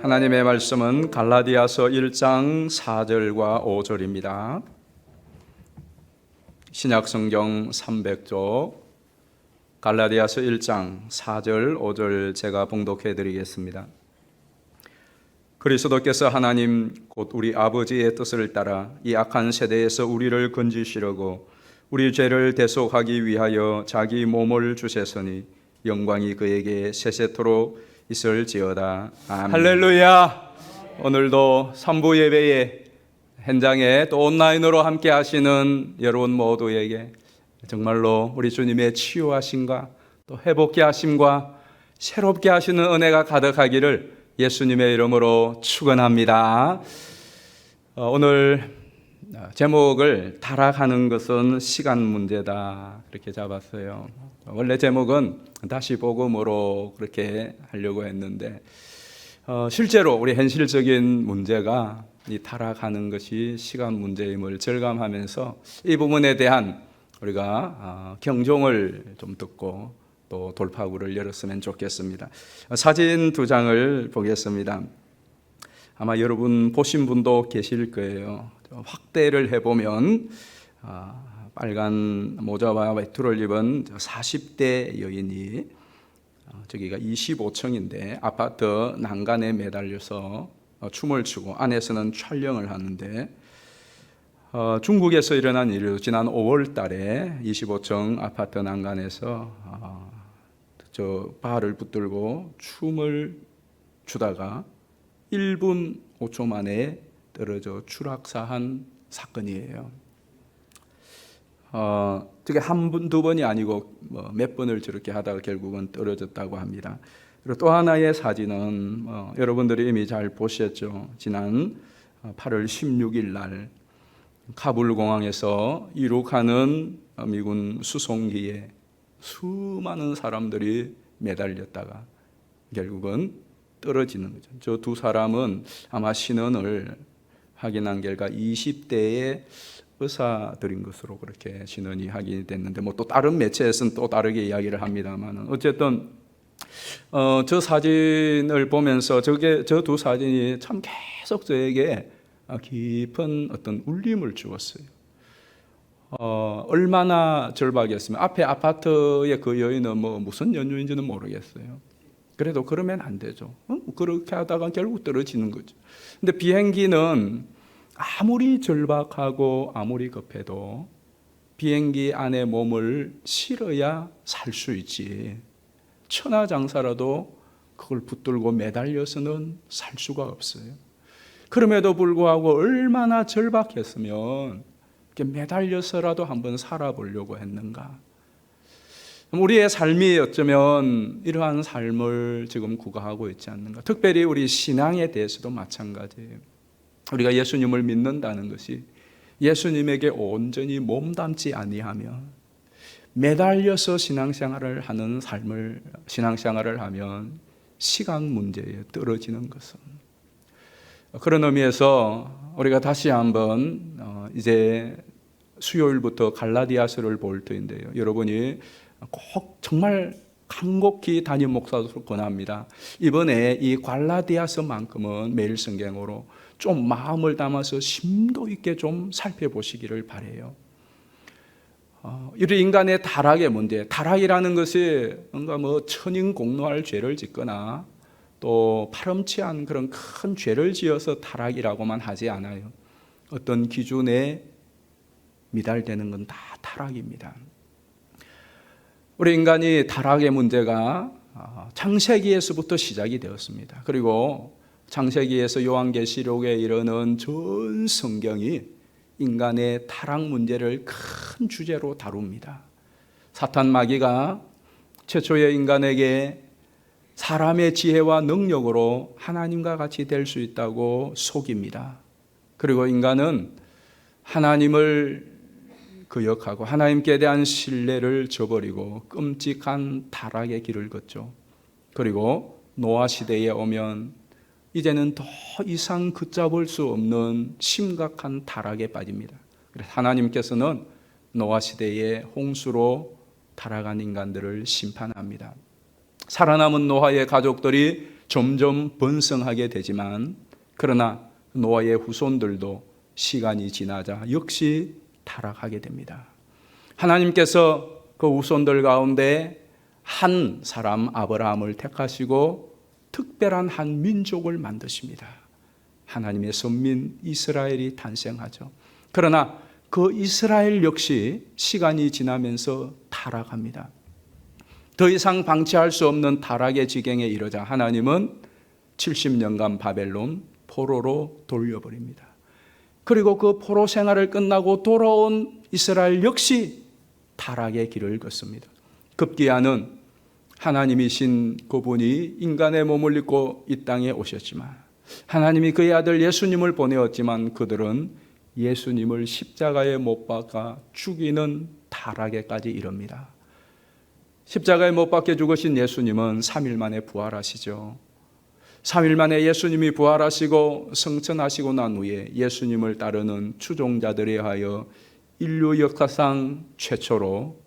하나님의 말씀은 갈라디아서 1장 4절과 5절입니다. 신약성경 300조 갈라디아서 1장 4절 5절 제가 봉독해 드리겠습니다. 그리스도께서 하나님 곧 우리 아버지의 뜻을 따라 이 악한 세대에서 우리를 건지시려고 우리 죄를 대속하기 위하여 자기 몸을 주셨으니 영광이 그에게 세세토록 있을지어다. 아멘. 할렐루야. 오늘도 3부 예배의 현장에 또 온라인으로 함께 하시는 여러분 모두에게 정말로 우리 주님의 치유하심과 또 회복케 하심과 새롭게 하시는 은혜가 가득하기를 예수님의 이름으로 축원합니다. 오늘 제목을 타락하는 것은 시간 문제다 이렇게 잡았어요. 원래 제목은 다시 복음으로 그렇게 하려고 했는데 실제로 우리 현실적인 문제가 이 타락하는 것이 시간 문제임을 절감하면서 이 부분에 대한 우리가 경종을 좀 듣고 또 돌파구를 열었으면 좋겠습니다. 사진 두 장을 보겠습니다. 아마 여러분 보신 분도 계실 거예요. 확대를 해보면 빨간 모자와 외투를 입은 40대 여인이 저기가 25층인데 아파트 난간에 매달려서 춤을 추고 안에서는 촬영을 하는데 중국에서 일어난 일이요. 지난 5월 달에 25층 아파트 난간에서 저 발을 붙들고 춤을 추다가 1분 5초 만에 떨어져 추락사한 사건이에요. 저게 한 번, 두 번이 아니고 몇 번을 저렇게 하다가 결국은 떨어졌다고 합니다. 그리고 또 하나의 사진은 여러분들이 이미 잘 보셨죠. 지난 8월 16일 날 카불 공항에서 이륙하는 미군 수송기에 수많은 사람들이 매달렸다가 결국은 떨어지는 거죠. 저 두 사람은 아마 신원을 확인한 결과 20대의 의사들인 것으로 그렇게 신원이 확인이 됐는데 또 다른 매체에서는 또 다르게 이야기를 합니다만 어쨌든 저 사진을 보면서 저 두 사진이 참 계속 저에게 깊은 어떤 울림을 주었어요. 얼마나 절박했으면 앞에 아파트의 그 여인은 무슨 연유인지는 모르겠어요. 그래도 그러면 안 되죠. 그렇게 하다가 결국 떨어지는 거죠. 근데 비행기는 아무리 절박하고 아무리 급해도 비행기 안에 몸을 실어야 살 수 있지. 천하장사라도 그걸 붙들고 매달려서는 살 수가 없어요. 그럼에도 불구하고 얼마나 절박했으면 이렇게 매달려서라도 한번 살아보려고 했는가. 우리의 삶이 어쩌면 이러한 삶을 지금 구가하고 있지 않는가. 특별히 우리 신앙에 대해서도 마찬가지예요. 우리가 예수님을 믿는다는 것이 예수님에게 온전히 몸담지 아니하면 매달려서 신앙생활을 하는 신앙생활을 하면 시간 문제에 떨어지는 것은 그런 의미에서 우리가 다시 한번 이제 수요일부터 갈라디아서를 볼 터인데요. 여러분이 꼭 정말 간곡히 담임 목사로서 권합니다. 이번에 이 갈라디아서만큼은 매일 성경으로 좀 마음을 담아서 심도 있게 좀 살펴보시기를 바라요. 우리 인간의 타락의 문제, 타락이라는 것이 뭔가 천인공노할 죄를 짓거나 또 파렴치한 그런 큰 죄를 지어서 타락이라고만 하지 않아요. 어떤 기준에 미달되는 건 다 타락입니다. 우리 인간이 타락의 문제가 창세기에서부터 시작이 되었습니다. 그리고 창세기에서 요한계시록에 이르는 전 성경이 인간의 타락 문제를 큰 주제로 다룹니다. 사탄 마귀가 최초의 인간에게 사람의 지혜와 능력으로 하나님과 같이 될 수 있다고 속입니다. 그리고 인간은 하나님을 거역하고 하나님께 대한 신뢰를 저버리고 끔찍한 타락의 길을 걷죠. 그리고 노아 시대에 오면 이제는 더 이상 걷잡을 수 없는 심각한 타락에 빠집니다. 그래서 하나님께서는 노아 시대의 홍수로 타락한 인간들을 심판합니다. 살아남은 노아의 가족들이 점점 번성하게 되지만 그러나 노아의 후손들도 시간이 지나자 역시 타락하게 됩니다. 하나님께서 그 후손들 가운데 한 사람 아브라함을 택하시고 특별한 한 민족을 만드십니다. 하나님의 선민 이스라엘이 탄생하죠. 그러나 그 이스라엘 역시 시간이 지나면서 타락합니다. 더 이상 방치할 수 없는 타락의 지경에 이르자 하나님은 70년간 바벨론 포로로 돌려버립니다. 그리고 그 포로 생활을 끝나고 돌아온 이스라엘 역시 타락의 길을 걷습니다. 급기야는 하나님이신 그분이 인간의 몸을 입고 이 땅에 오셨지만 하나님이 그의 아들 예수님을 보내었지만 그들은 예수님을 십자가에 못 박아 죽이는 타락에까지 이릅니다. 십자가에 못 박혀 죽으신 예수님은 3일 만에 부활하시죠. 3일 만에 예수님이 부활하시고 성천하시고 난 후에 예수님을 따르는 추종자들에 하여 인류 역사상 최초로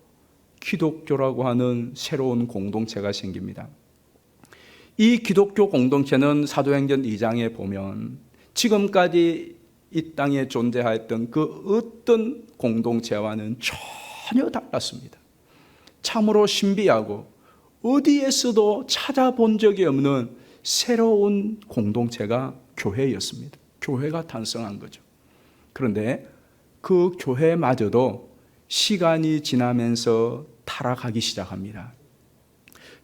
기독교라고 하는 새로운 공동체가 생깁니다. 이 기독교 공동체는 사도행전 2장에 보면 지금까지 이 땅에 존재하였던 그 어떤 공동체와는 전혀 달랐습니다. 참으로 신비하고 어디에서도 찾아본 적이 없는 새로운 공동체가 교회였습니다. 교회가 탄생한 거죠. 그런데 그 교회마저도 시간이 지나면서 타락하기 시작합니다.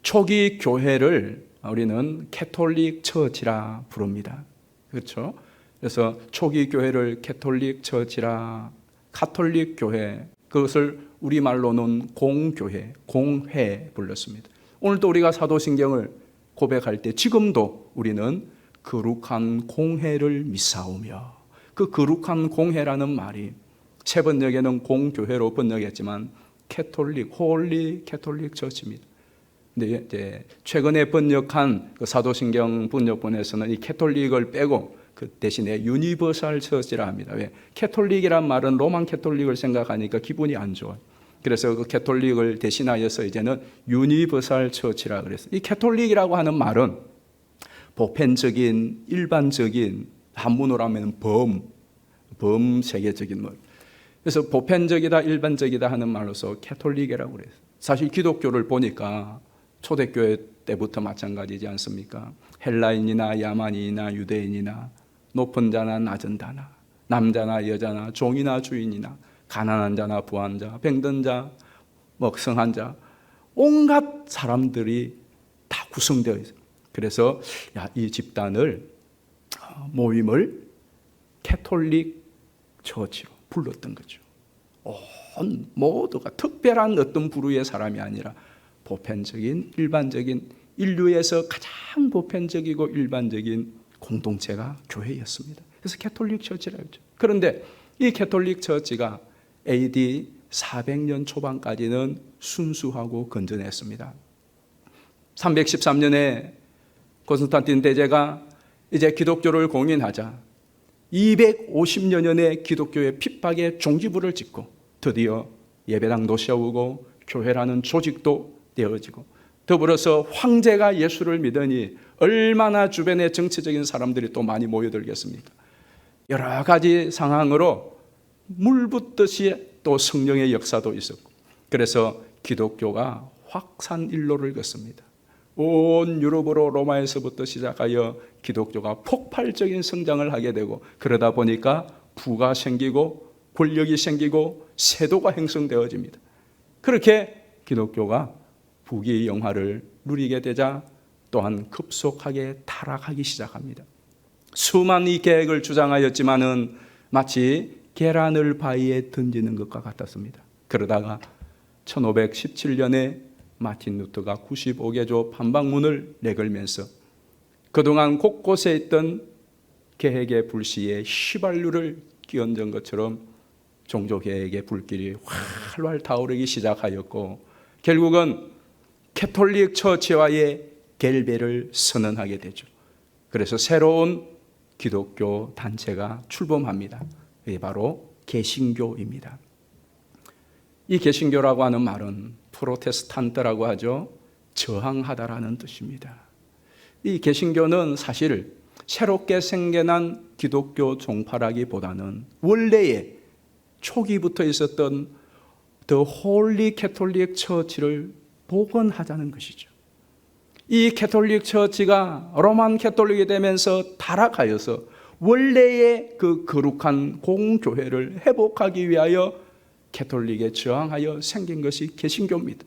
초기 교회를 우리는 캐톨릭 처치라 부릅니다. 그렇죠? 그래서 초기 교회를 캐톨릭 처치라, 가톨릭 교회, 그것을 우리말로는 공교회, 공회 불렀습니다. 오늘도 우리가 사도신경을 고백할 때 지금도 우리는 거룩한 공회를 믿사오며, 그 거룩한 공회라는 말이 새 번역에는 공교회로 번역했지만 캐톨릭, 홀리 캐톨릭 처치입니다. 근데 이제 최근에 번역한 그 사도신경 번역본에서는 이 캐톨릭을 빼고 그 대신에 유니버설 처치라 합니다. 왜? 캐톨릭이란 말은 로만 캐톨릭을 생각하니까 기분이 안 좋아요. 그래서 그 캐톨릭을 대신하여서 이제는 유니버설 처치라 그랬어요. 이 캐톨릭이라고 하는 말은 보편적인, 일반적인, 한문으로 하면 범세계적인 말. 그래서 보편적이다, 일반적이다 하는 말로서 캐톨릭이라고 그래요. 사실 기독교를 보니까 초대교회 때부터 마찬가지지 않습니까? 헬라인이나 야만인이나 유대인이나 높은 자나 낮은 자나 남자나 여자나 종이나 주인이나 가난한 자나 부한 자, 병든 자, 먹성한 자, 온갖 사람들이 다 구성되어 있어요. 그래서 이 집단을 모임을 캐톨릭 처치로 불렀던 거죠. 온 모두가 특별한 어떤 부류의 사람이 아니라 보편적인, 일반적인, 인류에서 가장 보편적이고 일반적인 공동체가 교회였습니다. 그래서 캐톨릭 처치라고 했죠. 그런데 이 캐톨릭 처치가 AD 400년 초반까지는 순수하고 건전했습니다. 313년에 콘스탄틴 대제가 이제 기독교를 공인하자 250여 년의 기독교의 핍박에 종지부를 짓고 드디어 예배당도 세우고 교회라는 조직도 되어지고 더불어서 황제가 예수를 믿으니 얼마나 주변에 정치적인 사람들이 또 많이 모여들겠습니까? 여러 가지 상황으로 물붓듯이 또 성령의 역사도 있었고 그래서 기독교가 확산일로를 걷습니다. 온 유럽으로 로마에서부터 시작하여 기독교가 폭발적인 성장을 하게 되고 그러다 보니까 부가 생기고 권력이 생기고 세도가 형성되어집니다. 그렇게 기독교가 부귀 영화를 누리게 되자 또한 급속하게 타락하기 시작합니다. 수많은 이 계획을 주장하였지만은 마치 계란을 바위에 던지는 것과 같았습니다. 그러다가 1517년에 마틴 루터가 95개조 반박문을 내걸면서 그동안 곳곳에 있던 계획의 불씨에 휘발유를 끼얹은 것처럼 종교개혁의 불길이 활활 타오르기 시작하였고 결국은 캐톨릭 처치와의 결배를 선언하게 되죠. 그래서 새로운 기독교 단체가 출범합니다. 이게 바로 개신교입니다. 이 개신교라고 하는 말은 프로테스탄트라고 하죠. 저항하다라는 뜻입니다. 이 개신교는 사실 새롭게 생겨난 기독교 종파라기보다는 원래의 초기부터 있었던 The Holy Catholic Church를 복원하자는 것이죠. 이 캐톨릭 처치가 로만 캐톨릭이 되면서 타락하여서 원래의 그 거룩한 공교회를 회복하기 위하여 캐톨릭에 저항하여 생긴 것이 개신교입니다.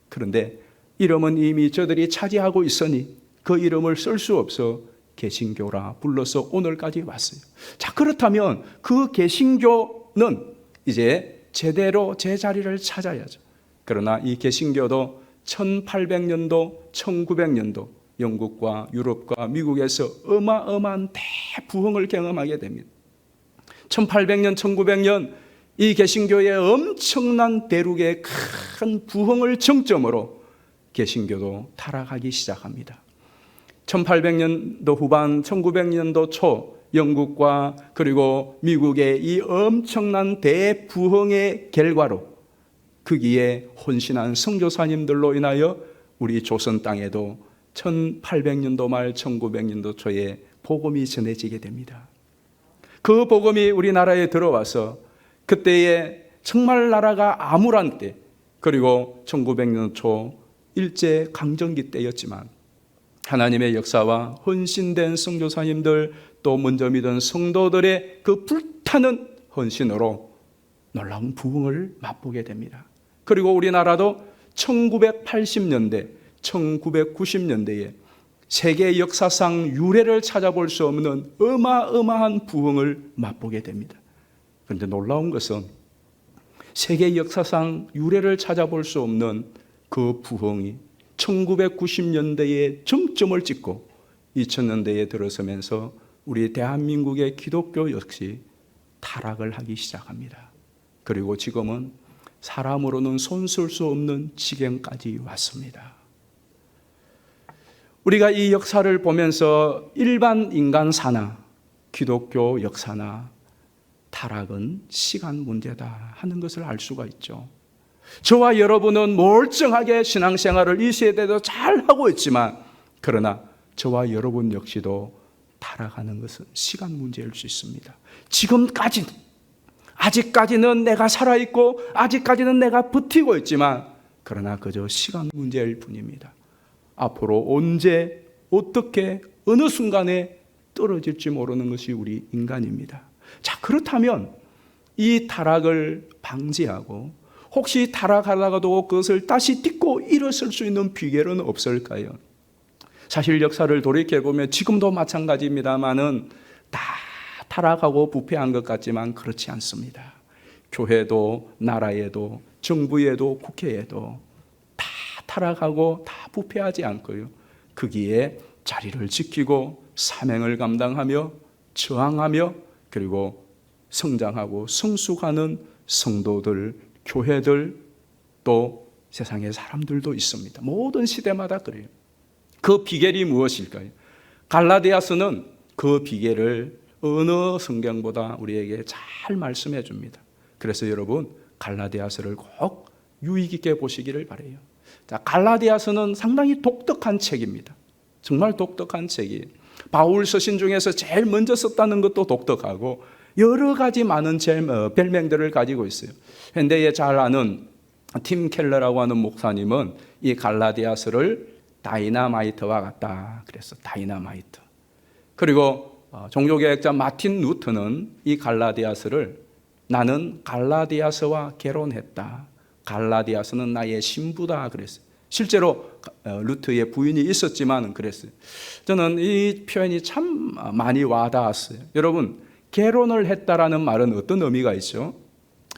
그런데 이름은 이미 저들이 차지하고 있으니 그 이름을 쓸 수 없어 개신교라 불러서 오늘까지 왔어요. 자, 그렇다면 그 개신교는 이제 제대로 제자리를 찾아야죠. 그러나 이 개신교도 1800년도, 1900년도 영국과 유럽과 미국에서 어마어마한 대부흥을 경험하게 됩니다. 1800년, 1900년 이 개신교의 엄청난 대륙의 큰 부흥을 정점으로 개신교도 타락하기 시작합니다. 1800년도 후반, 1900년도 초 영국과 그리고 미국의 이 엄청난 대부흥의 결과로 거기에 헌신한 선교사님들로 인하여 우리 조선 땅에도 1800년도 말 1900년도 초에 복음이 전해지게 됩니다. 그 복음이 우리나라에 들어와서 그때에 정말 나라가 암울한 때, 그리고 1900년 초 일제강점기 때였지만 하나님의 역사와 헌신된 선교사님들, 또 먼저 믿은 성도들의 그 불타는 헌신으로 놀라운 부흥을 맛보게 됩니다. 그리고 우리나라도 1980년대, 1990년대에 세계 역사상 유례를 찾아볼 수 없는 어마어마한 부흥을 맛보게 됩니다. 그런데 놀라운 것은 세계 역사상 유례를 찾아볼 수 없는 그 부흥이 1990년대에 정점을 찍고 2000년대에 들어서면서 우리 대한민국의 기독교 역시 타락을 하기 시작합니다. 그리고 지금은 사람으로는 손쓸 수 없는 지경까지 왔습니다. 우리가 이 역사를 보면서 일반 인간사나 기독교 역사나 타락은 시간 문제다 하는 것을 알 수가 있죠. 저와 여러분은 멀쩡하게 신앙생활을 이 세대도 잘 하고 있지만, 그러나 저와 여러분 역시도 타락하는 것은 시간 문제일 수 있습니다. 지금까지는, 아직까지는 내가 살아있고 아직까지는 내가 버티고 있지만, 그러나 그저 시간 문제일 뿐입니다. 앞으로 언제, 어떻게, 어느 순간에 떨어질지 모르는 것이 우리 인간입니다. 자, 그렇다면 이 타락을 방지하고 혹시 타락하다가도 그것을 다시 딛고 일어설 수 있는 비결은 없을까요? 사실 역사를 돌이켜보면 지금도 마찬가지입니다만은 다 타락하고 부패한 것 같지만 그렇지 않습니다. 교회도 나라에도 정부에도 국회에도 다 타락하고 다 부패하지 않고요, 거기에 자리를 지키고 사명을 감당하며 저항하며 그리고 성장하고 성숙하는 성도들, 교회들, 또 세상의 사람들도 있습니다. 모든 시대마다 그래요. 그 비결이 무엇일까요? 갈라디아서는 그 비결을 어느 성경보다 우리에게 잘 말씀해 줍니다. 그래서 여러분 갈라디아서를 꼭 유의 깊게 보시기를 바라요. 자, 갈라디아서는 상당히 독특한 책입니다. 정말 독특한 책이에요. 바울 서신 중에서 제일 먼저 썼다는 것도 독특하고 여러 가지 많은 별명들을 가지고 있어요. 현대에 잘 아는 팀 켈러라고 하는 목사님은 이 갈라디아서를 다이너마이트와 같다 그래서 다이너마이트. 그리고 종교개혁자 마틴 루터는 이 갈라디아서를 나는 갈라디아서와 결혼했다, 갈라디아서는 나의 신부다 그랬어요. 실제로 루터의 부인이 있었지만 그랬어요. 저는 이 표현이 참 많이 와닿았어요. 여러분, 결혼을 했다라는 말은 어떤 의미가 있죠?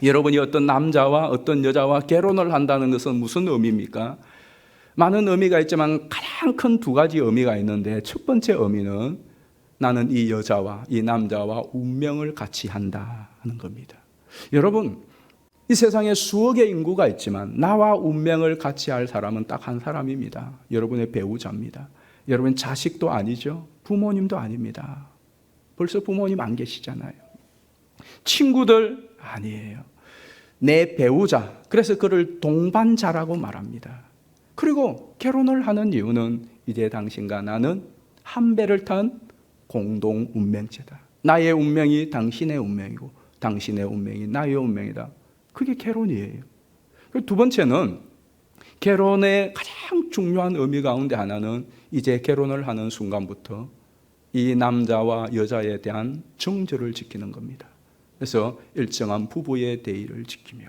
여러분이 어떤 남자와 어떤 여자와 결혼을 한다는 것은 무슨 의미입니까? 많은 의미가 있지만 가장 큰 두 가지 의미가 있는데, 첫 번째 의미는 나는 이 여자와 이 남자와 운명을 같이 한다 하는 겁니다. 여러분, 이 세상에 수억의 인구가 있지만 나와 운명을 같이 할 사람은 딱 한 사람입니다. 여러분의 배우자입니다. 여러분 자식도 아니죠. 부모님도 아닙니다. 벌써 부모님 안 계시잖아요. 친구들 아니에요. 내 배우자. 그래서 그를 동반자라고 말합니다. 그리고 결혼을 하는 이유는 이제 당신과 나는 한 배를 탄 공동 운명체다. 나의 운명이 당신의 운명이고 당신의 운명이 나의 운명이다. 그게 결혼이에요. 두 번째는 결혼의 가장 중요한 의미 가운데 하나는 이제 결혼을 하는 순간부터 이 남자와 여자에 대한 정절을 지키는 겁니다. 그래서 일정한 부부의 대의를 지키며,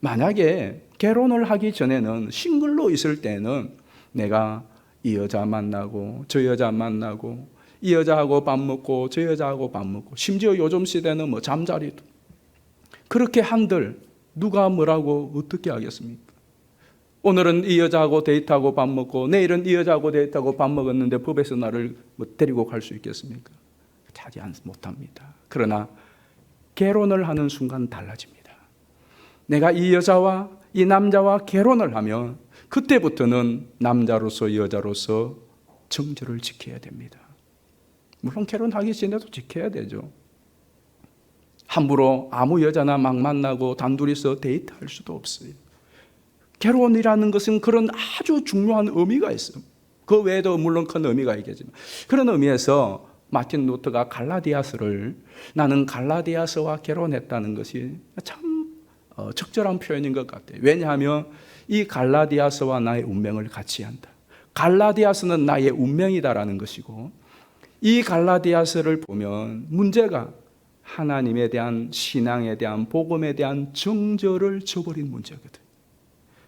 만약에 결혼을 하기 전에는 싱글로 있을 때는 내가 이 여자 만나고 저 여자 만나고 이 여자하고 밥 먹고 저 여자하고 밥 먹고, 심지어 요즘 시대는 뭐 잠자리도 그렇게 한들 누가 뭐라고 어떻게 하겠습니까? 오늘은 이 여자하고 데이트하고 밥 먹고 내일은 이 여자하고 데이트하고 밥 먹었는데 법에서 나를 뭐 데리고 갈 수 있겠습니까? 하지 못합니다. 그러나 결혼을 하는 순간 달라집니다. 내가 이 여자와 이 남자와 결혼을 하면 그때부터는 남자로서 여자로서 정절을 지켜야 됩니다. 물론 결혼하기 전에도 지켜야 되죠. 함부로 아무 여자나 막 만나고 단둘이서 데이트할 수도 없어요. 결혼이라는 것은 그런 아주 중요한 의미가 있어요. 그 외에도 물론 큰 의미가 있겠지만, 그런 의미에서 마틴 루터가 갈라디아서를, 나는 갈라디아서와 결혼했다는 것이 참 적절한 표현인 것 같아요. 왜냐하면 이 갈라디아서와 나의 운명을 같이 한다. 갈라디아서는 나의 운명이다라는 것이고, 이 갈라디아서를 보면 문제가 하나님에 대한 신앙에 대한 복음에 대한 정절을 저버린 문제거든.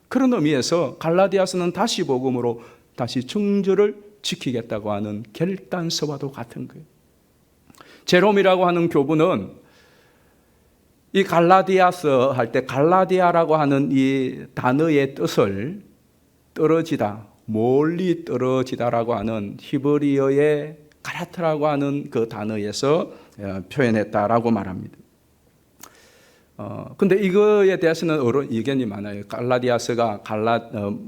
그런 의미에서 갈라디아서는 다시 복음으로 다시 정절을 지키겠다고 하는 결단서와도 같은 거예요. 제롬이라고 하는 교부는 이 갈라디아서 할 때 갈라디아라고 하는 이 단어의 뜻을 떨어지다, 멀리 떨어지다라고 하는 히브리어의 가라트라고 하는 그 단어에서 표현했다라고 말합니다. 근데 이거에 대해서는 여러 의견이 많아요. 갈라디아서가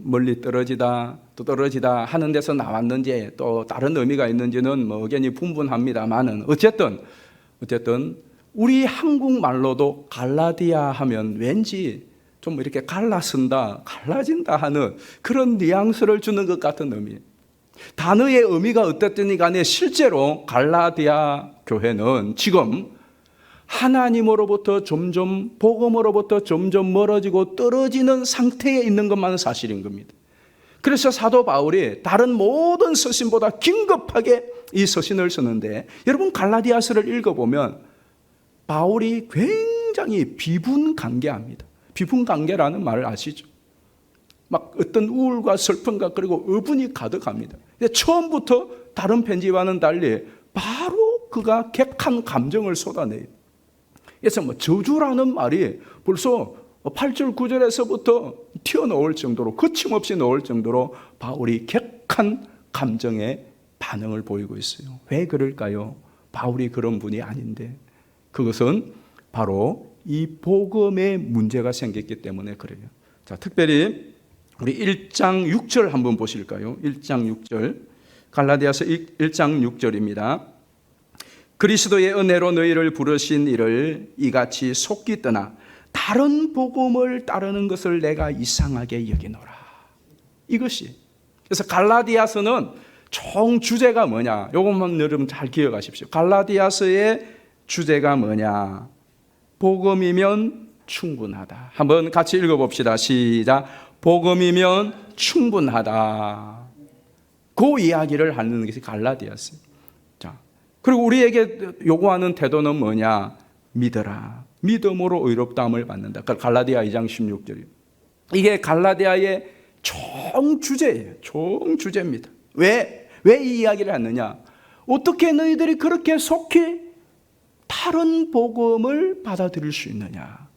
멀리 떨어지다, 또 떨어지다 하는 데서 나왔는지 또 다른 의미가 있는지는 뭐 의견이 분분합니다만은 어쨌든 우리 한국말로도 갈라디아 하면 왠지 좀 이렇게 갈라쓴다, 갈라진다 하는 그런 뉘앙스를 주는 것 같은 의미예요. 단어의 의미가 어떻든 간에 실제로 갈라디아 교회는 지금 하나님으로부터 점점, 복음으로부터 점점 멀어지고 떨어지는 상태에 있는 것만은 사실인 겁니다. 그래서 사도 바울이 다른 모든 서신보다 긴급하게 이 서신을 쓰는데, 여러분 갈라디아서를 읽어보면 바울이 굉장히 비분관계합니다. 비분관계라는 말을 아시죠? 막 어떤 우울과 슬픔과 그리고 의분이 가득합니다. 근데 처음부터 다른 편지와는 달리 바로 그가 객한 감정을 쏟아내요. 그래서 뭐 저주라는 말이 벌써 8절 9절에서부터 튀어나올 정도로, 거침없이 나올 정도로 바울이 객한 감정의 반응을 보이고 있어요. 왜 그럴까요? 바울이 그런 분이 아닌데, 그것은 바로 이 복음에 문제가 생겼기 때문에 그래요. 자, 특별히 우리 1장 6절 한번 보실까요? 1장 6절, 갈라디아서 1장 6절입니다. 그리스도의 은혜로 너희를 부르신 이를 이같이 속기 떠나 다른 복음을 따르는 것을 내가 이상하게 여기노라. 이것이, 그래서 갈라디아서는 총 주제가 뭐냐, 이것만 여러분 잘 기억하십시오. 갈라디아서의 주제가 뭐냐, 복음이면 충분하다. 한번 같이 읽어봅시다. 시작. 복음이면 충분하다. 그 이야기를 하는 것이 갈라디아서. 자, 그리고 우리에게 요구하는 태도는 뭐냐? 믿어라. 믿음으로 의롭다함을 받는다. 갈라디아 2장 16절이에요. 이게 갈라디아의 총 주제예요. 총 주제입니다. 왜 이 이야기를 하느냐? 어떻게 너희들이 그렇게 속히 다른 복음을 받아들일 수 있느냐?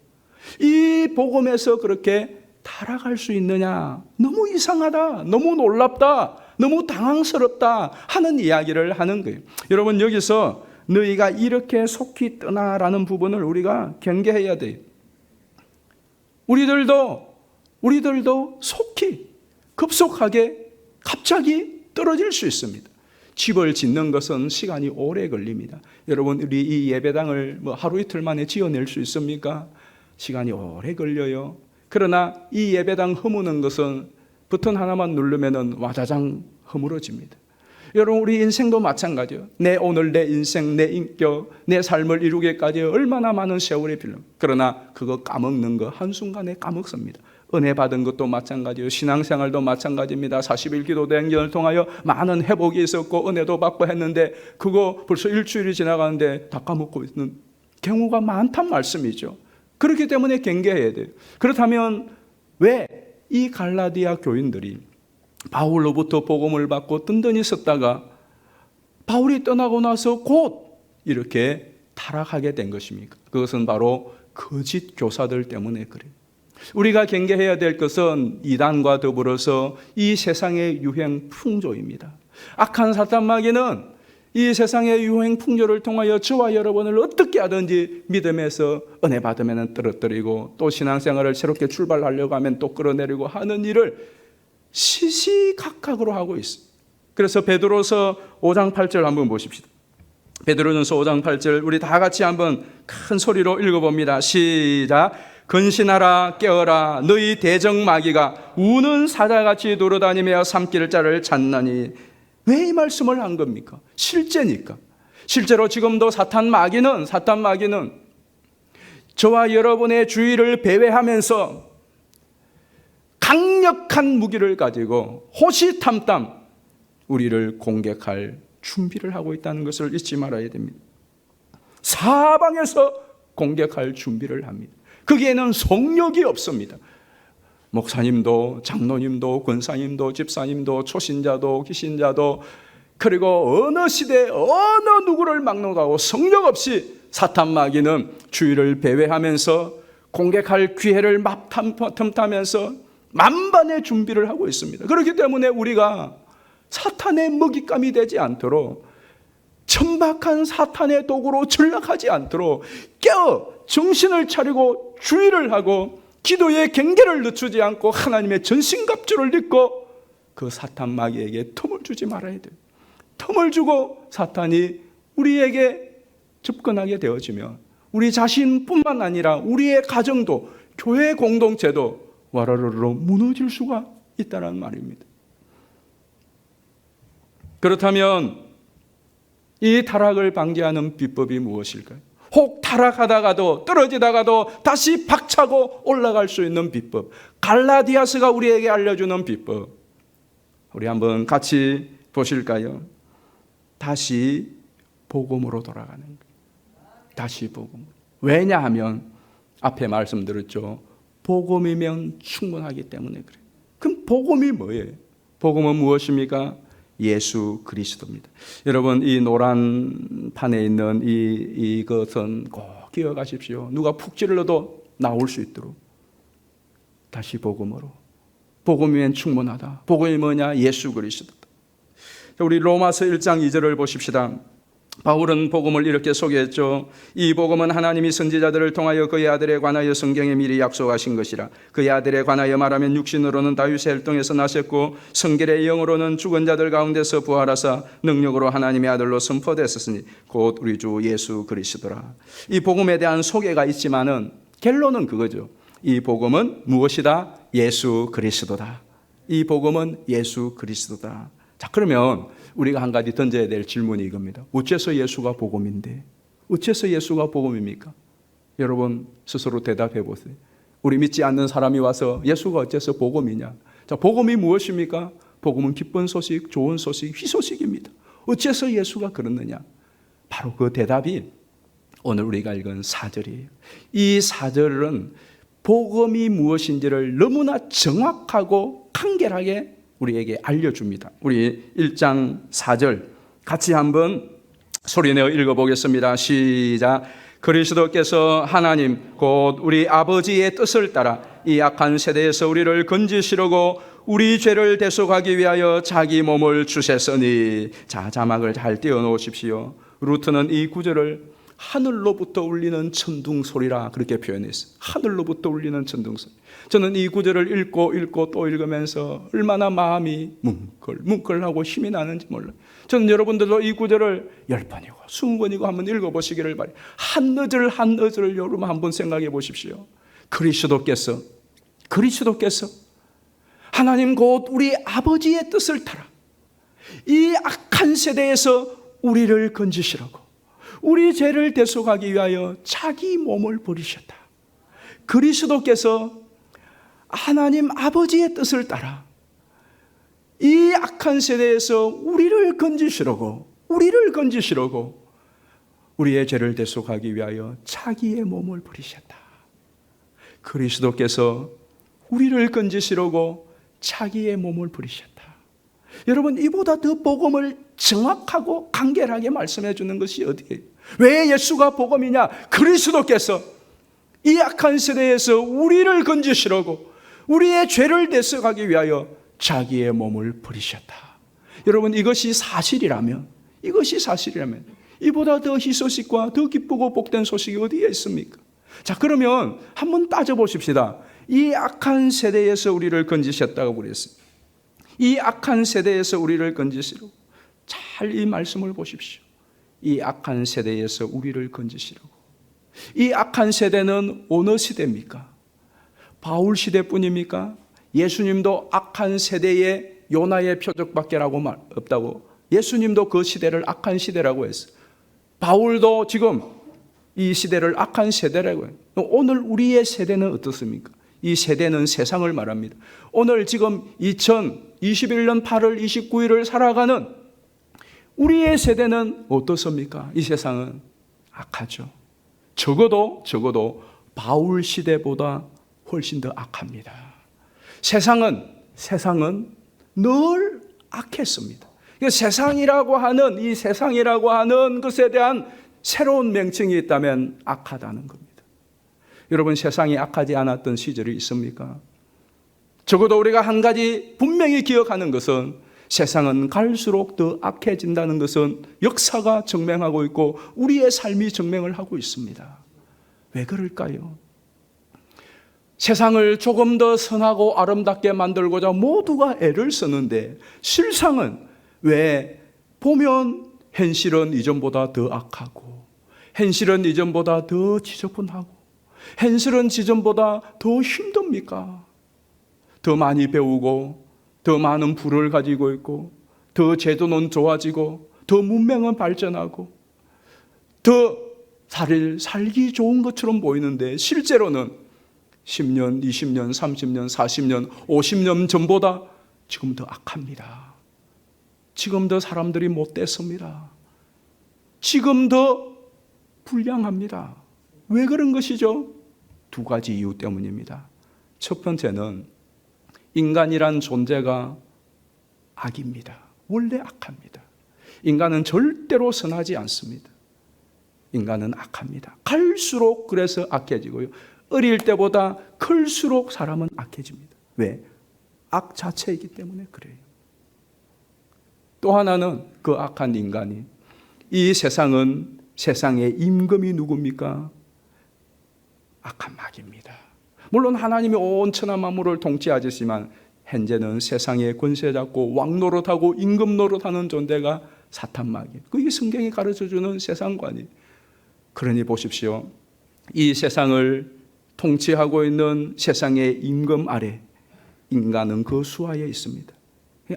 이 복음에서 그렇게 타락할 수 있느냐? 너무 이상하다, 너무 놀랍다, 너무 당황스럽다 하는 이야기를 하는 거예요. 여러분, 여기서 너희가 이렇게 속히 떠나라는 부분을 우리가 경계해야 돼요. 우리들도 속히, 급속하게, 갑자기 떨어질 수 있습니다. 집을 짓는 것은 시간이 오래 걸립니다. 여러분, 우리 이 예배당을 뭐 하루 이틀 만에 지어낼 수 있습니까? 시간이 오래 걸려요. 그러나 이 예배당 허무는 것은 버튼 하나만 누르면은 와자장 허물어집니다. 여러분, 우리 인생도 마찬가지예요. 내 오늘, 내 인생, 내 인격, 내 삶을 이루기까지 얼마나 많은 세월이 필요합니다. 그러나 그거 까먹는 거 한순간에 까먹습니다. 은혜 받은 것도 마찬가지예요. 신앙생활도 마찬가지입니다. 40일 기도 대행전을 통하여 많은 회복이 있었고 은혜도 받고 했는데 그거 벌써 일주일이 지나가는데 다 까먹고 있는 경우가 많단 말씀이죠. 그렇기 때문에 경계해야 돼요. 그렇다면 왜 이 갈라디아 교인들이 바울로부터 복음을 받고 든든히 썼다가 바울이 떠나고 나서 곧 이렇게 타락하게 된 것입니까? 그것은 바로 거짓 교사들 때문에 그래요. 우리가 경계해야 될 것은 이단과 더불어서 이 세상의 유행 풍조입니다. 악한 사탄 마귀는 이 세상의 유행 풍조를 통하여 저와 여러분을 어떻게 하든지 믿음에서 은혜 받으면 떨어뜨리고 또 신앙생활을 새롭게 출발하려고 하면 또 끌어내리고 하는 일을 시시각각으로 하고 있습니다. 그래서 베드로서 5장 8절 한번 보십시다. 베드로전서 5장 8절 우리 다 같이 한번 큰 소리로 읽어봅니다. 시작. 근신하라 깨어라 너희 대적마귀가 우는 사자같이 돌아다니며 삼킬 자를 찾나니. 왜 이 말씀을 한 겁니까? 실제니까. 실제로 지금도 사탄 마귀는 저와 여러분의 주의를 배회하면서 강력한 무기를 가지고 호시탐탐 우리를 공격할 준비를 하고 있다는 것을 잊지 말아야 됩니다. 사방에서 공격할 준비를 합니다. 거기에는 속력이 없습니다. 목사님도 장로님도 권사님도 집사님도 초신자도 기신자도 그리고 어느 시대 어느 누구를 막론하고 성령 없이 사탄 마귀는 주의를 배회하면서 공격할 기회를 틈타면서 만반의 준비를 하고 있습니다. 그렇기 때문에 우리가 사탄의 먹잇감이 되지 않도록 천박한 사탄의 도구로 전락하지 않도록 깨어 정신을 차리고 주의를 하고 기도의 경계를 늦추지 않고 하나님의 전신갑주를 입고 그 사탄 마귀에게 틈을 주지 말아야 돼요. 틈을 주고 사탄이 우리에게 접근하게 되어지면 우리 자신뿐만 아니라 우리의 가정도 교회 공동체도 와라르르 무너질 수가 있다는 말입니다. 그렇다면 이 타락을 방지하는 비법이 무엇일까요? 혹 타락하다가도 떨어지다가도 다시 박차고 올라갈 수 있는 비법, 갈라디아서가 우리에게 알려주는 비법, 우리 한번 같이 보실까요? 다시 복음으로 돌아가는 거예요. 다시 복음. 왜냐하면 앞에 말씀드렸죠. 복음이면 충분하기 때문에 그래요. 그럼 복음이 뭐예요? 복음은 무엇입니까? 예수 그리스도입니다. 여러분, 이 노란 판에 있는 이것은 꼭 기억하십시오. 누가 푹 찔러도 나올 수 있도록 다시 복음으로. 복음이면 충분하다. 복음이 뭐냐? 예수 그리스도다. 우리 로마서 1장 2절을 보십시다. 바울은 복음을 이렇게 소개했죠. 이 복음은 하나님이 선지자들을 통하여 그의 아들에 관하여 성경에 미리 약속하신 것이라. 그의 아들에 관하여 말하면 육신으로는 다윗의 혈통에서 나셨고 성결의 영으로는 죽은 자들 가운데서 부활하사 능력으로 하나님의 아들로 선포되었으니 곧 우리 주 예수 그리스도라. 이 복음에 대한 소개가 있지만은 결론은 그거죠. 이 복음은 무엇이다? 예수 그리스도다. 이 복음은 예수 그리스도다. 자, 그러면 우리가 한 가지 던져야 될 질문이 이겁니다. 어째서 예수가 복음인데? 어째서 예수가 복음입니까? 여러분 스스로 대답해 보세요. 우리 믿지 않는 사람이 와서 예수가 어째서 복음이냐? 자, 복음이 무엇입니까? 복음은 기쁜 소식, 좋은 소식, 희소식입니다. 어째서 예수가 그렇느냐? 바로 그 대답이 오늘 우리가 읽은 4절이에요. 이 4절은 복음이 무엇인지를 너무나 정확하고 간결하게 우리에게 알려줍니다. 우리 1장 4절 같이 한번 소리내어 읽어보겠습니다. 시작. 그리스도께서 하나님 곧 우리 아버지의 뜻을 따라 이 악한 세대에서 우리를 건지시려고 우리 죄를 대속하기 위하여 자기 몸을 주셨으니. 자, 자막을 잘 띄워놓으십시오. 루트는 이 구절을 하늘로부터 울리는 천둥 소리라 그렇게 표현했어요. 하늘로부터 울리는 천둥 소리. 저는 이 구절을 읽고 또 읽으면서 얼마나 마음이 뭉클하고 힘이 나는지 몰라요. 저는 여러분들도 이 구절을 10번이고 20번이고 한번 읽어보시기를 바라요. 한어절 여러분 한번 생각해 보십시오. 그리스도께서 하나님 곧 우리 아버지의 뜻을 따라 이 악한 세대에서 우리를 건지시라고 우리 죄를 대속하기 위하여 자기 몸을 버리셨다. 그리스도께서 하나님 아버지의 뜻을 따라 이 악한 세대에서 우리를 건지시려고 우리의 죄를 대속하기 위하여 자기의 몸을 버리셨다. 그리스도께서 우리를 건지시려고 자기의 몸을 버리셨다. 여러분, 이보다 더 복음을 정확하고 간결하게 말씀해 주는 것이 어디예요? 왜 예수가 복음이냐? 그리스도께서 이 악한 세대에서 우리를 건지시려고 우리의 죄를 대속하기 위하여 자기의 몸을 버리셨다. 여러분, 이것이 사실이라면 이보다 더 희소식과 더 기쁘고 복된 소식이 어디에 있습니까? 자, 그러면 한번 따져보십시다. 이 악한 세대에서 우리를 건지셨다고 그랬습니다. 이 악한 세대에서 우리를 건지시려고 잘 이 말씀을 보십시오. 이 악한 세대에서 우리를 건지시려고. 이 악한 세대는 어느 시대입니까? 바울 시대뿐입니까? 예수님도 악한 세대의 요나의 표적밖에 없다고. 예수님도 그 시대를 악한 시대라고 했어요. 바울도 지금 이 시대를 악한 세대라고 해요. 오늘 우리의 세대는 어떻습니까? 이 세대는 세상을 말합니다. 오늘 지금 2021년 8월 29일을 살아가는 우리의 세대는 어떻습니까? 이 세상은 악하죠. 적어도 바울 시대보다 훨씬 더 악합니다. 세상은 늘 악했습니다. 세상이라고 하는 것에 대한 새로운 명칭이 있다면 악하다는 겁니다. 여러분, 세상이 악하지 않았던 시절이 있습니까? 적어도 우리가 한 가지 분명히 기억하는 것은 세상은 갈수록 더 악해진다는 것은 역사가 증명하고 있고 우리의 삶이 증명을 하고 있습니다. 왜 그럴까요? 세상을 조금 더 선하고 아름답게 만들고자 모두가 애를 쓰는데 실상은 왜 보면 현실은 이전보다 더 악하고 현실은 이전보다 더 지저분하고 현실은 이전보다 더 힘듭니까? 더 많이 배우고 더 많은 부를 가지고 있고 더 제도는 좋아지고 더 문명은 발전하고 더 살기 좋은 것처럼 보이는데 실제로는 10년, 20년, 30년, 40년, 50년 전보다 지금 더 악합니다. 지금 더 사람들이 못됐습니다. 지금 더 불량합니다. 왜 그런 것이죠? 두 가지 이유 때문입니다. 첫 번째는 인간이란 존재가 악입니다. 원래 악합니다. 인간은 절대로 선하지 않습니다. 인간은 악합니다. 갈수록 그래서 악해지고요. 어릴 때보다 클수록 사람은 악해집니다. 왜? 악 자체이기 때문에 그래요. 또 하나는 그 악한 인간이 이 세상의 임금이 누굽니까? 악한 마귀입니다. 물론 하나님이 온 천하 만물을 통치하셨지만 현재는 세상의 권세 잡고 왕 노릇하고 임금 노릇하는 존재가 사탄 마귀. 그게 성경이 가르쳐주는 세상관이. 그러니 보십시오. 이 세상을 통치하고 있는 세상의 임금 아래 인간은 그 수하에 있습니다.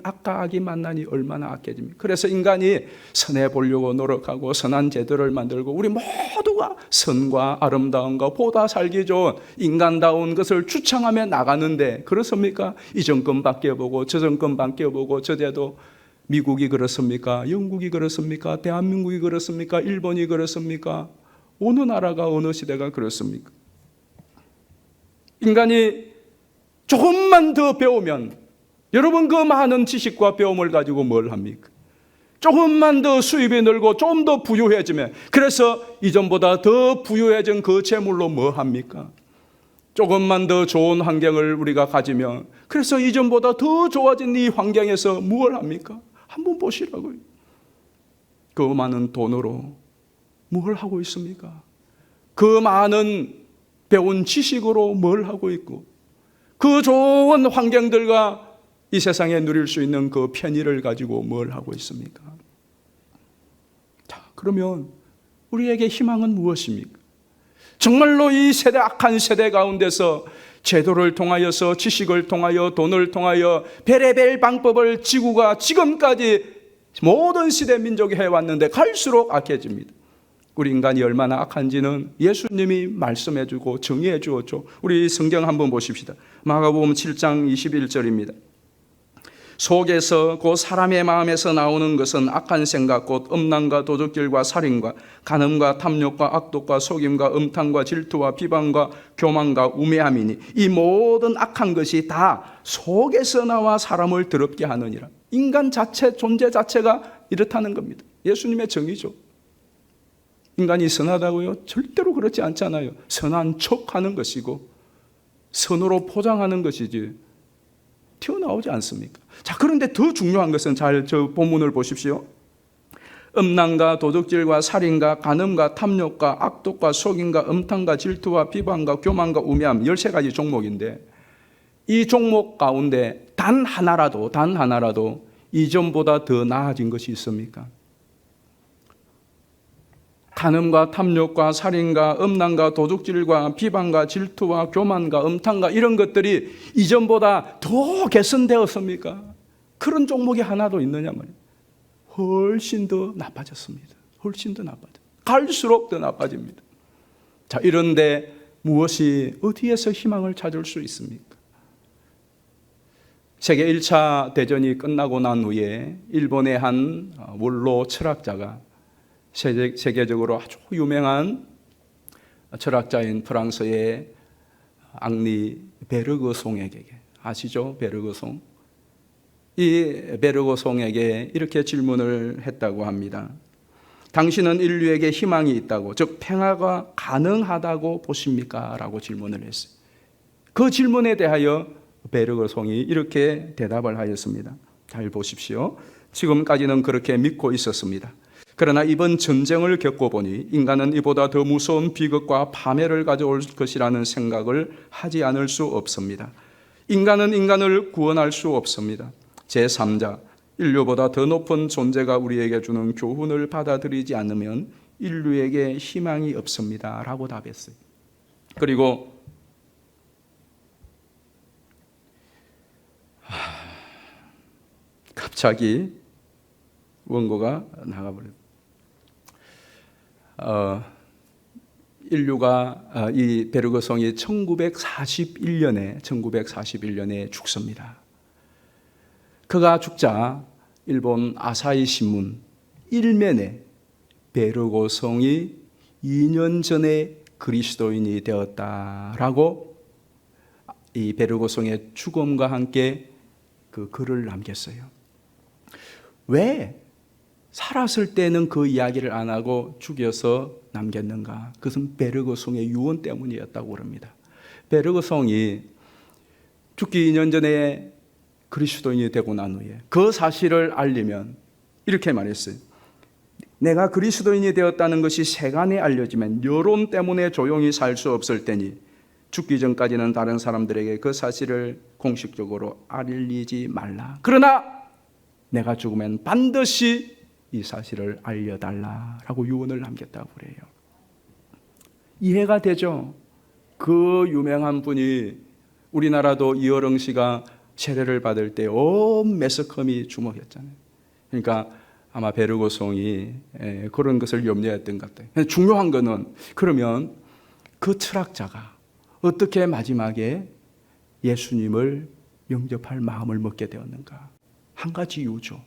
악과 악이 만나니 얼마나 악해집니까? 그래서 인간이 선해 보려고 노력하고 선한 제도를 만들고 우리 모두가 선과 아름다움과 보다 살기 좋은 인간다운 것을 추창하며 나가는데 그렇습니까? 이 정권 바뀌어보고 저 정권 바뀌어보고 저 제도 미국이 그렇습니까? 영국이 그렇습니까? 대한민국이 그렇습니까? 일본이 그렇습니까? 어느 나라가 어느 시대가 그렇습니까? 인간이 조금만 더 배우면 여러분 그 많은 지식과 배움을 가지고 뭘 합니까? 조금만 더 수입이 늘고 좀 더 부유해지면 그래서 이전보다 더 부유해진 그 재물로 뭐 합니까? 조금만 더 좋은 환경을 우리가 가지면 그래서 이전보다 더 좋아진 이 환경에서 뭘 합니까? 한번 보시라고요. 그 많은 돈으로 뭘 하고 있습니까? 그 많은 배운 지식으로 뭘 하고 있고 그 좋은 환경들과 이 세상에 누릴 수 있는 그 편의를 가지고 뭘 하고 있습니까? 자, 그러면 우리에게 희망은 무엇입니까? 정말로 이 세대 악한 세대 가운데서 제도를 통하여서 지식을 통하여 돈을 통하여 별의별 방법을 지구가 지금까지 모든 시대 민족이 해왔는데 갈수록 악해집니다. 우리 인간이 얼마나 악한지는 예수님이 말씀해 주고 정의해 주었죠. 우리 성경 한번 보십시다. 마가복음 7장 21절입니다. 속에서 곧 사람의 마음에서 나오는 것은 악한 생각 곧 음란과 도둑질과 살인과 간음과 탐욕과 악독과 속임과 음탕과 질투와 비방과 교만과 우매함이니 이 모든 악한 것이 다 속에서 나와 사람을 더럽게 하느니라. 인간 자체, 존재 자체가 이렇다는 겁니다. 예수님의 정의죠. 인간이 선하다고요? 절대로 그렇지 않잖아요. 선한 척하는 것이고 선으로 포장하는 것이지 튀어나오지 않습니까? 자, 그런데 더 중요한 것은 잘 저 본문을 보십시오. 음란과 도둑질과 살인과 간음과 탐욕과 악독과 속임과 음탕과 질투와 비방과 교만과 우매함 13가지 종목인데 이 종목 가운데 단 하나라도 이전보다 더 나아진 것이 있습니까? 간음과 탐욕과 살인과 음란과 도둑질과 비방과 질투와 교만과 음탕과 이런 것들이 이전보다 더 개선되었습니까? 그런 종목이 하나도 있느냐 말이에요. 훨씬 더 나빠졌습니다. 훨씬 더 나빠져. 갈수록 더 나빠집니다. 자, 이런데 무엇이 어디에서 희망을 찾을 수 있습니까? 세계 1차 대전이 끝나고 난 후에 일본의 한 원로 철학자가 세계적으로 아주 유명한 철학자인 프랑스의 앙리 베르그송에게, 아시죠? 베르그송. 이 베르그송에게 이렇게 질문을 했다고 합니다. 당신은 인류에게 희망이 있다고, 즉 평화가 가능하다고 보십니까? 라고 질문을 했어요. 그 질문에 대하여 베르그송이 이렇게 대답을 하였습니다. 잘 보십시오. 지금까지는 그렇게 믿고 있었습니다. 그러나 이번 전쟁을 겪어보니 인간은 이보다 더 무서운 비극과 파멸을 가져올 것이라는 생각을 하지 않을 수 없습니다. 인간은 인간을 구원할 수 없습니다. 제3자, 인류보다 더 높은 존재가 우리에게 주는 교훈을 받아들이지 않으면 인류에게 희망이 없습니다. 라고 답했어요. 그리고 갑자기 원고가 나가버렸어요. 인류가 이 베르그송이 1941년에 죽습니다. 그가 죽자 일본 아사히 신문 1면에 베르그송이 2년 전에 그리스도인이 되었다라고 이 베르그송의 죽음과 함께 그 글을 남겼어요. 왜 살았을 때는 그 이야기를 안 하고 죽여서 남겼는가? 그것은 베르그송의 유언 때문이었다고 그럽니다. 베르그송이 죽기 2년 전에 그리스도인이 되고 난 후에 그 사실을 알리면 이렇게 말했어요. 내가 그리스도인이 되었다는 것이 세간에 알려지면 여론 때문에 조용히 살 수 없을 테니 죽기 전까지는 다른 사람들에게 그 사실을 공식적으로 알리지 말라. 그러나 내가 죽으면 반드시 이 사실을 알려달라라고 유언을 남겼다고 그래요. 이해가 되죠? 그 유명한 분이 우리나라도 이어령 씨가 세례를 받을 때 온 매스컴이 주목했잖아요. 그러니까 아마 베르그송이 그런 것을 염려했던 것 같아요. 중요한 거는 그러면 그 철학자가 어떻게 마지막에 예수님을 영접할 마음을 먹게 되었는가? 한 가지 이유죠.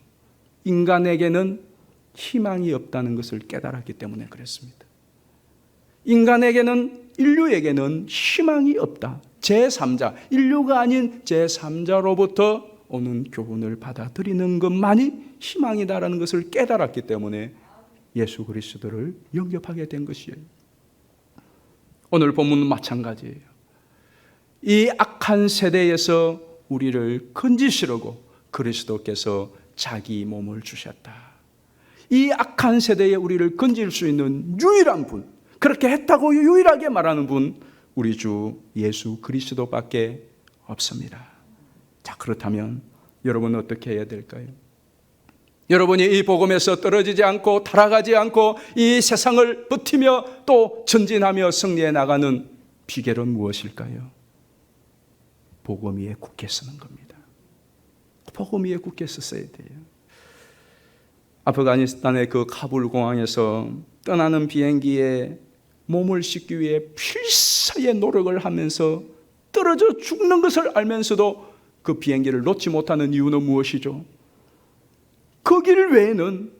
인간에게는 희망이 없다는 것을 깨달았기 때문에 그랬습니다. 인류에게는 희망이 없다. 제3자, 인류가 아닌 제3자로부터 오는 교훈을 받아들이는 것만이 희망이다라는 것을 깨달았기 때문에 예수 그리스도를 영접하게 된 것이에요. 오늘 본문은 마찬가지예요. 이 악한 세대에서 우리를 건지시려고 그리스도께서 자기 몸을 주셨다. 이 악한 세대에 우리를 건질 수 있는 유일한 분, 그렇게 했다고 유일하게 말하는 분, 우리 주 예수 그리스도밖에 없습니다. 자, 그렇다면 여러분은 어떻게 해야 될까요? 여러분이 이 복음에서 떨어지지 않고 타락하지 않고 이 세상을 버티며 또 전진하며 승리해 나가는 비결은 무엇일까요? 복음 위에 굳게 서는 겁니다. 복음 위에 굳게 서야 돼요. 아프가니스탄의 그 카불 공항에서 떠나는 비행기에 몸을 싣기 위해 필사의 노력을 하면서 떨어져 죽는 것을 알면서도 그 비행기를 놓지 못하는 이유는 무엇이죠? 그 길 외에는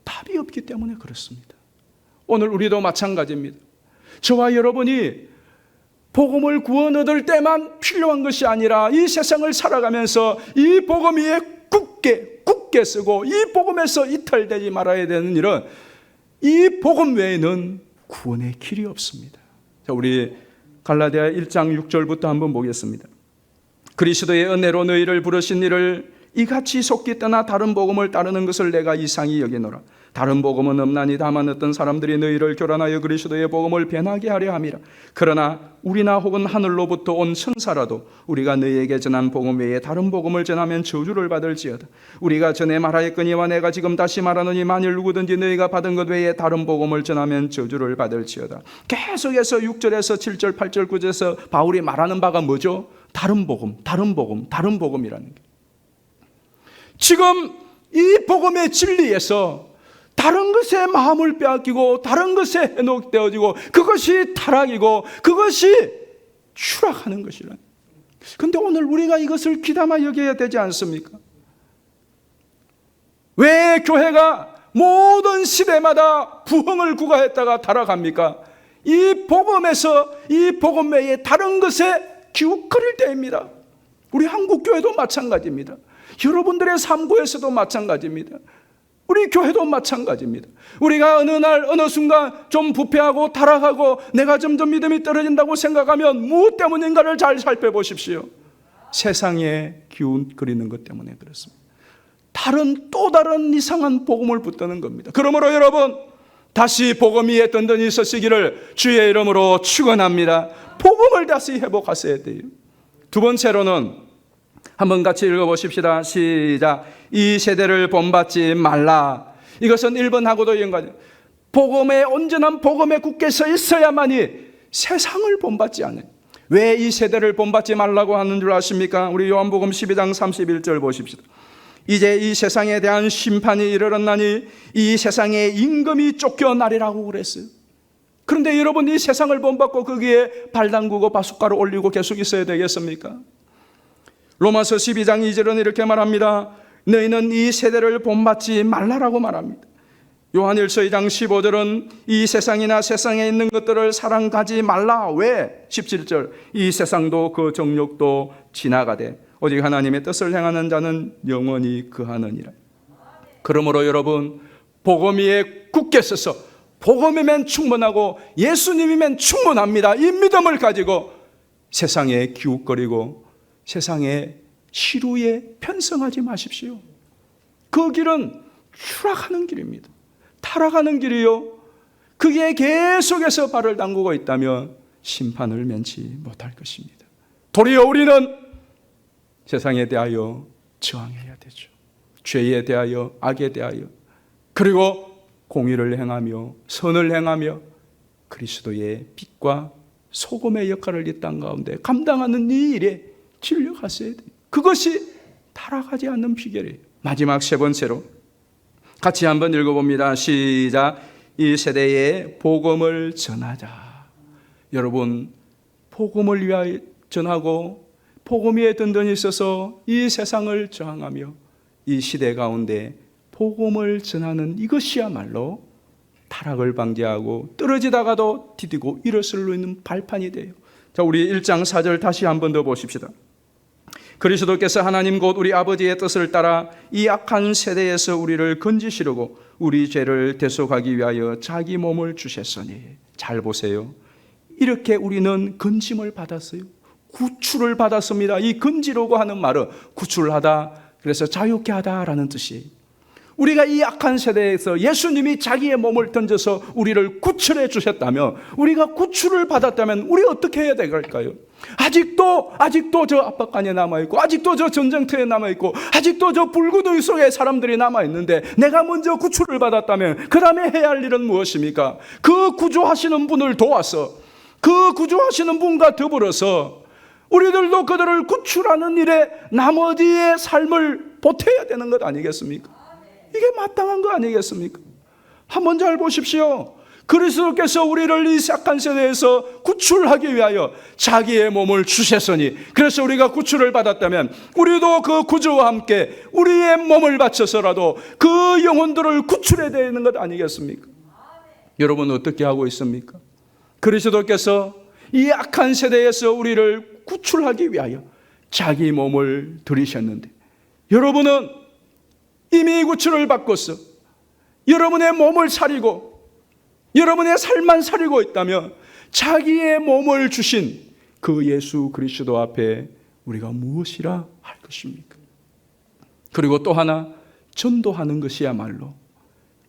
답이 없기 때문에 그렇습니다. 오늘 우리도 마찬가지입니다. 저와 여러분이 복음을 구원 얻을 때만 필요한 것이 아니라 이 세상을 살아가면서 이 복음 위에 굳게 쓰고 이 복음에서 이탈되지 말아야 되는 일은 이 복음 외에는 구원의 길이 없습니다. 자, 우리 갈라디아 1장 6절부터 한번 보겠습니다. 그리스도의 은혜로 너희를 부르신 이를 이같이 속기 떠나 다른 복음을 따르는 것을 내가 이상히 여기노라. 다른 복음은 없나니 다만 어떤 사람들이 너희를 교란하여 그리스도의 복음을 변하게 하려 함이라. 그러나 우리나 혹은 하늘로부터 온 천사라도 우리가 너희에게 전한 복음 외에 다른 복음을 전하면 저주를 받을지어다. 우리가 전에 말하였거니와 내가 지금 다시 말하노니 만일 누구든지 너희가 받은 것 외에 다른 복음을 전하면 저주를 받을지어다. 계속해서 6절에서 7절, 8절, 9절에서 바울이 말하는 바가 뭐죠? 다른 복음이라는 게. 지금 이 복음의 진리에서 다른 것에 마음을 빼앗기고 다른 것에 해독되어지고 그것이 타락이고 그것이 추락하는 것이라. 그런데 오늘 우리가 이것을 귀담아 여겨야 되지 않습니까? 왜 교회가 모든 시대마다 부흥을 구가했다가 타락합니까? 이 복음에서 이 복음 외에 다른 것에 기웃거릴 때입니다. 우리 한국교회도 마찬가지입니다. 여러분들의 삶고에서도 마찬가지입니다. 우리 교회도 마찬가지입니다. 우리가 어느 날 어느 순간 좀 부패하고 타락하고 내가 점점 믿음이 떨어진다고 생각하면 무엇 때문인가를 잘 살펴보십시오. 세상에 기웃거리는 것 때문에 그렇습니다. 또 다른 이상한 복음을 붙드는 겁니다. 그러므로 여러분 다시 복음 위에 든든히 서시기를 주의 이름으로 축원합니다. 복음을 다시 회복하셔야 돼요. 두 번째로는 한번 같이 읽어보십시다. 시작. 이 세대를 본받지 말라. 이것은 1번하고도 연관해요. 복음에 온전한 복음에 굳게 서 있어야만이 세상을 본받지 않아요. 왜 이 세대를 본받지 말라고 하는 줄 아십니까? 우리 요한복음 12장 31절 보십시다. 이제 이 세상에 대한 심판이 이르렀나니 이 세상에 임금이 쫓겨나리라고 그랬어요. 그런데 여러분 이 세상을 본받고 거기에 발 담그고 바숫가루 올리고 계속 있어야 되겠습니까? 로마서 12장 2절은 이렇게 말합니다. 너희는 이 세대를 본받지 말라라고 말합니다. 요한일서 2장 15절은 이 세상이나 세상에 있는 것들을 사랑하지 말라. 왜? 17절 이 세상도 그 정욕도 지나가되 오직 하나님의 뜻을 행하는 자는 영원히 거하느니라. 그러므로 여러분 복음 위에 굳게 서서 복음이면 충분하고 예수님이면 충분합니다. 이 믿음을 가지고 세상에 기웃거리고 세상의 시루에 편성하지 마십시오. 그 길은 추락하는 길입니다. 타락하는 길이요. 그게 계속해서 발을 담그고 있다면 심판을 면치 못할 것입니다. 도리어 우리는 세상에 대하여 저항해야 되죠. 죄에 대하여, 악에 대하여, 그리고 공의를 행하며 선을 행하며 그리스도의 빛과 소금의 역할을 이 땅 가운데 감당하는 이 일에 진력하셔야 돼요. 그것이 타락하지 않는 비결이에요. 마지막 세 번째로 같이 한번 읽어봅니다. 시작. 이 세대에 복음을 전하자. 여러분 복음을 위하여 전하고 복음 위에 든든히 있어서 이 세상을 저항하며 이 시대 가운데 복음을 전하는 이것이야말로 타락을 방지하고 떨어지다가도 디디고 일어설 수 있는 발판이 돼요. 자, 우리 1장 4절 다시 한번 더 보십시다. 그리스도께서 하나님 곧 우리 아버지의 뜻을 따라 이 악한 세대에서 우리를 건지시려고 우리 죄를 대속하기 위하여 자기 몸을 주셨으니. 잘 보세요. 이렇게 우리는 건짐을 받았어요. 구출을 받았습니다. 이 건지라고 하는 말은 구출하다, 그래서 자유케 하다라는 뜻이에요. 우리가 이 악한 세대에서 예수님이 자기의 몸을 던져서 우리를 구출해 주셨다면, 우리가 구출을 받았다면 우리 어떻게 해야 될까요? 아직도 저 압박감에 남아있고, 아직도 저 전쟁터에 남아있고, 아직도 저 불구덩이 속에 사람들이 남아있는데, 내가 먼저 구출을 받았다면 그 다음에 해야 할 일은 무엇입니까? 그 구조하시는 분을 도와서, 그 구조하시는 분과 더불어서 우리들도 그들을 구출하는 일에 나머지의 삶을 보태야 되는 것 아니겠습니까? 이게 마땅한 거 아니겠습니까? 한번 잘 보십시오. 그리스도께서 우리를 이 악한 세대에서 구출하기 위하여 자기의 몸을 주셨으니, 그래서 우리가 구출을 받았다면 우리도 그 구주와 함께 우리의 몸을 바쳐서라도 그 영혼들을 구출해야 되는 것 아니겠습니까? 여러분 어떻게 하고 있습니까? 그리스도께서 이 악한 세대에서 우리를 구출하기 위하여 자기 몸을 들이셨는데, 여러분은 이미 구출을 받고서 여러분의 몸을 사리고 여러분의 삶만 사리고 있다면 자기의 몸을 주신 그 예수 그리스도 앞에 우리가 무엇이라 할 것입니까? 그리고 또 하나, 전도하는 것이야말로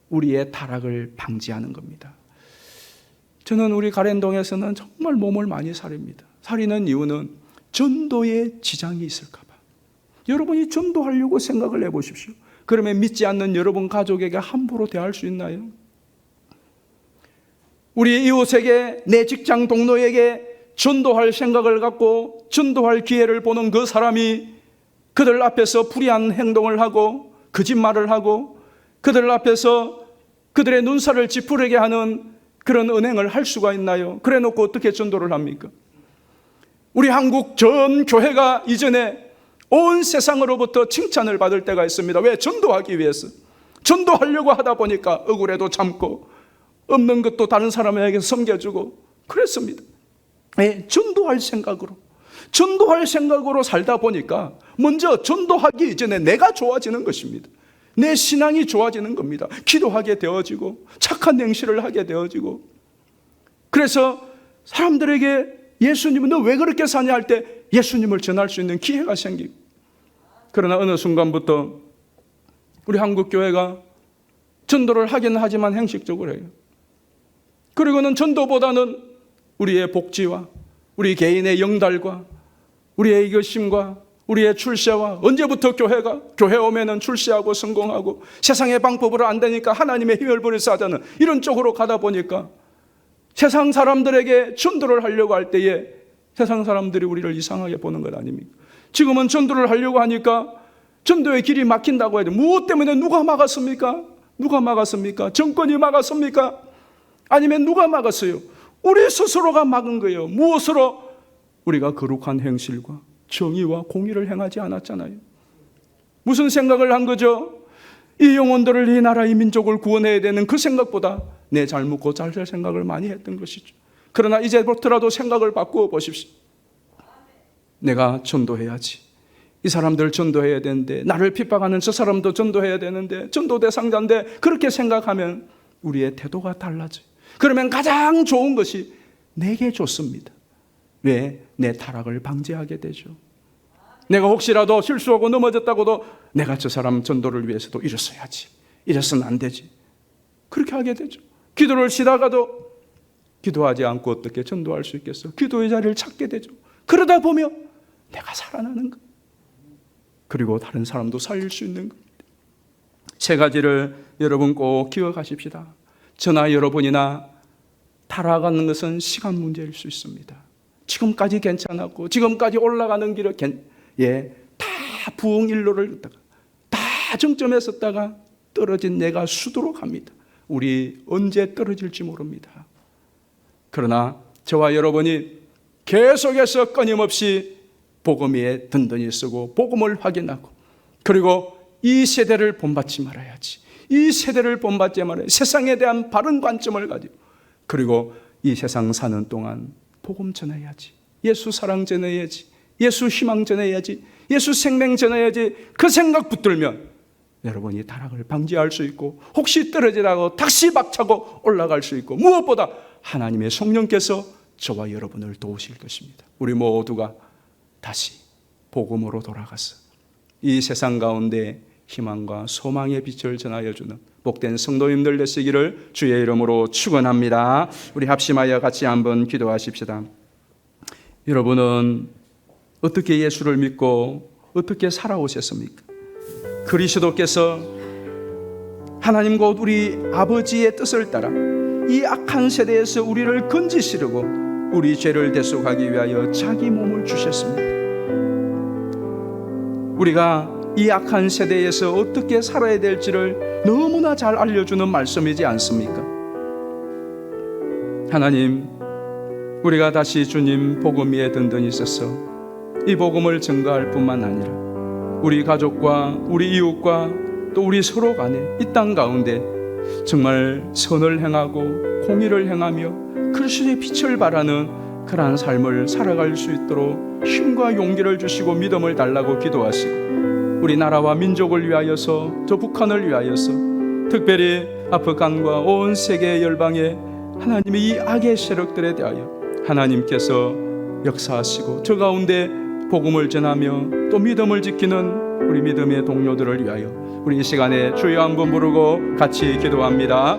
우리의 타락을 방지하는 겁니다. 저는 우리 가랜동에서는 정말 몸을 많이 사립니다. 사리는 이유는 전도에 지장이 있을까 봐. 여러분이 전도하려고 생각을 해보십시오. 그러면 믿지 않는 여러분 가족에게 함부로 대할 수 있나요? 우리 이웃에게, 내 직장 동료에게 전도할 생각을 갖고 전도할 기회를 보는 그 사람이 그들 앞에서 불의한 행동을 하고 거짓말을 하고 그들 앞에서 그들의 눈살을 찌푸리게 하는 그런 은행을 할 수가 있나요? 그래 놓고 어떻게 전도를 합니까? 우리 한국 전 교회가 이전에 온 세상으로부터 칭찬을 받을 때가 있습니다. 왜? 전도하기 위해서. 전도하려고 하다 보니까 억울해도 참고 없는 것도 다른 사람에게 섬겨주고 그랬습니다. 네, 전도할 생각으로 살다 보니까 먼저 전도하기 이전에 내가 좋아지는 것입니다. 내 신앙이 좋아지는 겁니다. 기도하게 되어지고 착한 행실을 하게 되어지고, 그래서 사람들에게 예수님은 너 왜 그렇게 사냐 할 때 예수님을 전할 수 있는 기회가 생기고, 그러나 어느 순간부터 우리 한국교회가 전도를 하기는 하지만 형식적으로 해요. 그리고는 전도보다는 우리의 복지와 우리 개인의 영달과 우리의 이것심과 우리의 출세와, 언제부터 교회 오면은 출세하고 성공하고 세상의 방법으로 안 되니까 하나님의 힘을 버려서 하자는 이런 쪽으로 가다 보니까 세상 사람들에게 전도를 하려고 할 때에 세상 사람들이 우리를 이상하게 보는 것 아닙니까? 지금은 전도를 하려고 하니까 전도의 길이 막힌다고 해야 돼. 무엇 때문에 누가 막았습니까? 누가 막았습니까? 정권이 막았습니까? 아니면 누가 막았어요? 우리 스스로가 막은 거예요. 무엇으로? 우리가 거룩한 행실과 정의와 공의를 행하지 않았잖아요. 무슨 생각을 한 거죠? 이 영혼들을, 이 나라, 이 민족을 구원해야 되는 그 생각보다 내 잘못 고잘될 생각을 많이 했던 것이죠. 그러나 이제부터라도 생각을 바꾸어 보십시오. 내가 전도해야지. 이 사람들 전도해야 되는데, 나를 핍박하는 저 사람도 전도해야 되는데, 전도 대상자인데, 그렇게 생각하면 우리의 태도가 달라져요. 그러면 가장 좋은 것이 내게 좋습니다. 왜? 내 타락을 방지하게 되죠. 내가 혹시라도 실수하고 넘어졌다고도 내가 저 사람 전도를 위해서도 이랬어야지, 이랬으면 안 되지, 그렇게 하게 되죠. 기도를 쉬다가도 기도하지 않고 어떻게 전도할 수 있겠어? 기도의 자리를 찾게 되죠. 그러다 보면 내가 살아나는 것, 그리고 다른 사람도 살릴 수 있는 겁니다. 세 가지를 여러분 꼭 기억하십시다. 저나 여러분이나 타락하는 것은 시간 문제일 수 있습니다. 지금까지 괜찮았고 지금까지 올라가는 길을 다 부흥일로를 걷다가 다 정점에 섰다가 떨어진 내가 수두로 갑니다. 우리 언제 떨어질지 모릅니다. 그러나 저와 여러분이 계속해서 끊임없이 복음 위에 든든히 쓰고 복음을 확인하고, 그리고 이 세대를 본받지 말아야지, 이 세대를 본받지 말아야지, 세상에 대한 바른 관점을 가지고, 그리고 이 세상 사는 동안 복음 전해야지, 예수 사랑 전해야지, 예수 희망 전해야지, 예수 생명 전해야지, 그 생각 붙들면 여러분이 타락을 방지할 수 있고, 혹시 떨어지라고 다시 박차고 올라갈 수 있고, 무엇보다 하나님의 성령께서 저와 여러분을 도우실 것입니다. 우리 모두가 다시 복음으로 돌아가서 이 세상 가운데 희망과 소망의 빛을 전하여 주는 복된 성도님들 되시기를 주의 이름으로 축원합니다. 우리 합심하여 같이 한번 기도하십시다. 여러분은 어떻게 예수를 믿고 어떻게 살아오셨습니까? 그리스도께서 하나님 곧 우리 아버지의 뜻을 따라 이 악한 세대에서 우리를 건지시려고 우리 죄를 대속하기 위하여 자기 몸을 주셨습니다. 우리가 이 악한 세대에서 어떻게 살아야 될지를 너무나 잘 알려주는 말씀이지 않습니까? 하나님, 우리가 다시 주님 복음 위에 든든히 서서 이 복음을 증거할 뿐만 아니라 우리 가족과 우리 이웃과 또 우리 서로 간에 이 땅 가운데 정말 선을 행하고 공의를 행하며 그리스도의 빛을 발하는 그러한 삶을 살아갈 수 있도록 힘과 용기를 주시고 믿음을 달라고 기도하시고 우리 나라와 민족을 위하여서 저 북한을 위하여서 특별히 아프간과 온 세계 열방에 하나님의 이 악의 세력들에 대하여 하나님께서 역사하시고 저 가운데 복음을 전하며 또 믿음을 지키는 우리 믿음의 동료들을 위하여 우리 이 시간에 주여 한번 부르고 같이 기도합니다.